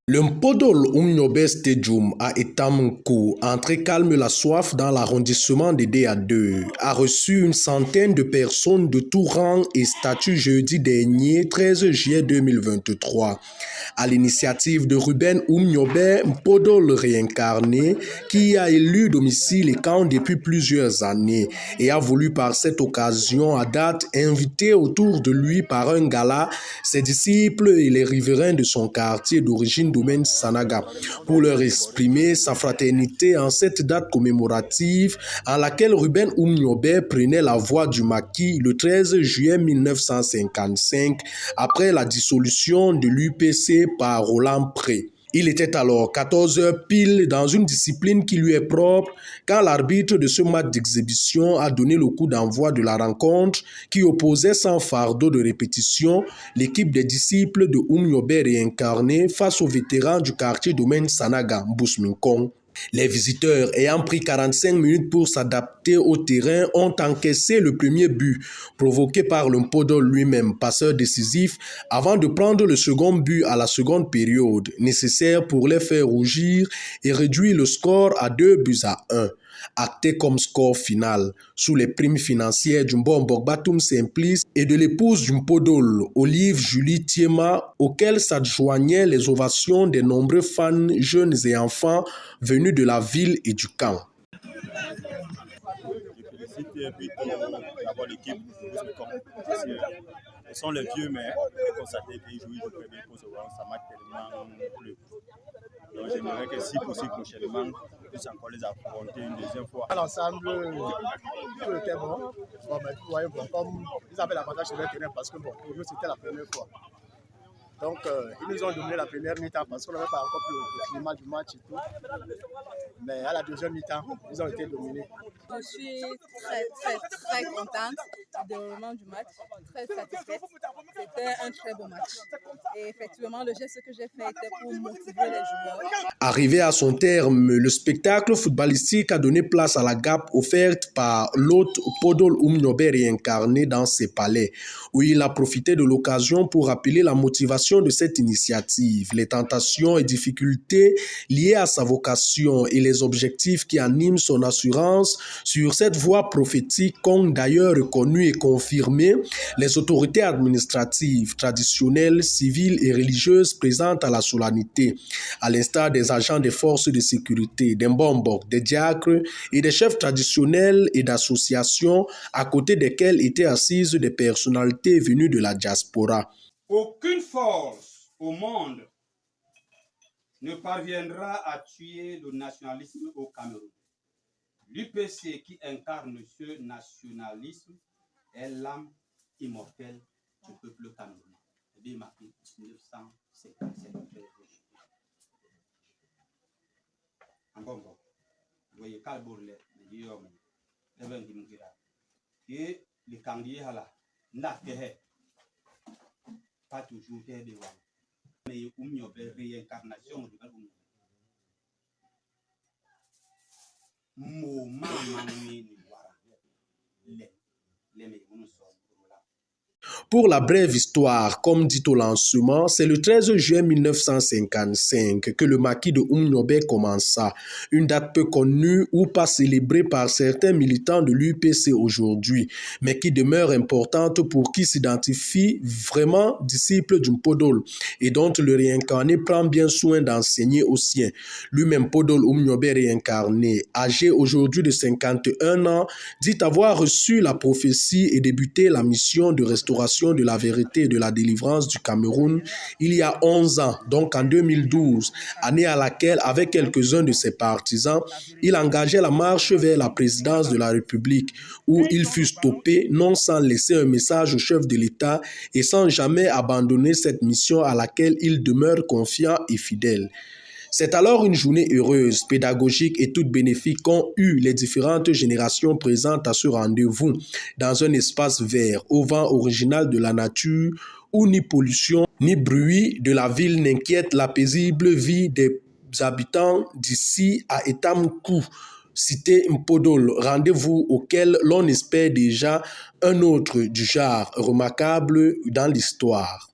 Le Mpodol Oumniobe Stadium à Etamkou, entrée calme la soif dans l'arrondissement de DA2, a reçu une centaine de personnes de tout rang et statut jeudi dernier, 13 juillet 2023. À l'initiative de Ruben Oumniobe, Mpodol réincarné, qui a élu domicile et camp depuis plusieurs années et a voulu par cette occasion à date inviter autour de lui par un gala ses disciples et les riverains de son quartier d'origine domaine Sanaga pour leur exprimer sa fraternité en cette date commémorative en laquelle Ruben Oumniobe prenait la voix du maquis le 13 juillet 1955 après la dissolution de l'UPC par Roland Pré. Il était alors 14 heures pile dans une discipline qui lui est propre quand l'arbitre de ce match d'exhibition a donné le coup d'envoi de la rencontre qui opposait sans fardeau de répétition l'équipe des disciples de Oumniobe réincarné face aux vétérans du quartier domaine Sanaga, Bousminkong. Les visiteurs, ayant pris 45 minutes pour s'adapter au terrain, ont encaissé le premier but, provoqué par le Mpodol lui-même, passeur décisif, avant de prendre le second but à la seconde période, nécessaire pour les faire rougir et réduire le score à 2-1. Acté comme score final, sous les primes financières du Mbombok Batum Simplice et de l'épouse du Mpodol, Olive Julie Tiema, auxquelles s'adjoignaient les ovations des nombreux fans, jeunes et enfants venus de la ville et du camp. Je félicite plutôt d'abord l'équipe parce que ce sont les vieux, mais j'ai constaté qu'ils jouent très bien pour ce round, ça m'a tellement plu. Donc j'aimerais que si possible prochainement, on puisse encore les affronter une deuxième fois. L'ensemble, tout était bon. Bon, mais vous voyez, bon, comme ils avaient l'avantage sur le terrain parce que bon, pour nous c'était la première fois. Donc ils nous ont donné la première mi-temps parce qu'on n'avait pas encore plus le climat du match et tout. Mais à la deuxième mi-temps, ils ont été dominés. Je suis très contente du déroulement du match, très satisfaite. C'était un très beau match. Et effectivement, le geste que j'ai fait était pour motiver les joueurs. Arrivé à son terme, le spectacle footballistique a donné place à la gape offerte par l'hôte Mpodol Oumniobe réincarné dans ses palais, où il a profité de l'occasion pour rappeler la motivation de cette initiative, les tentations et difficultés liées à sa vocation et les objectifs qui animent son assurance sur cette voie prophétique qu'ont d'ailleurs reconnu et confirmé les autorités administratives, traditionnelles, civiles et religieuses présentes à la solennité, à l'instar des agents des forces de sécurité, des Mbombok, des diacres et des chefs traditionnels et d'associations à côté desquels étaient assises des personnalités venues de la diaspora. Aucune force au monde ne parviendra à tuer le nationalisme au Cameroun. L'UPC qui incarne ce nationalisme est l'âme immortelle du peuple camerounais. Bien marqué 1957. En bon, vous voyez, Kalbourle, et les candidats là, n'a pas toujours fait de mais Oumniobe réincarnation de Pour la brève histoire, comme dit au lancement, c'est le 13 juin 1955 que le maquis de Oumniobe commença, une date peu connue ou pas célébrée par certains militants de l'UPC aujourd'hui, mais qui demeure importante pour qui s'identifie vraiment disciple du Mpodol et dont le réincarné prend bien soin d'enseigner aux siens. Lui-même Mpodol Oumniobe réincarné, âgé aujourd'hui de 51 ans, dit avoir reçu la prophétie et débuté la mission de restauration de la vérité et de la délivrance du Cameroun il y a 11 ans, donc en 2012, année à laquelle, avec quelques-uns de ses partisans, il engageait la marche vers la présidence de la République, où il fut stoppé, non sans laisser un message au chef de l'État et sans jamais abandonner cette mission à laquelle il demeure confiant et fidèle. C'est alors une journée heureuse, pédagogique et toute bénéfique qu'ont eu les différentes générations présentes à ce rendez-vous dans un espace vert, au vent original de la nature, où ni pollution ni bruit de la ville n'inquiète la paisible vie des habitants d'ici à Etamkou, Cité Mpodol, rendez-vous auquel l'on espère déjà un autre du genre remarquable dans l'histoire.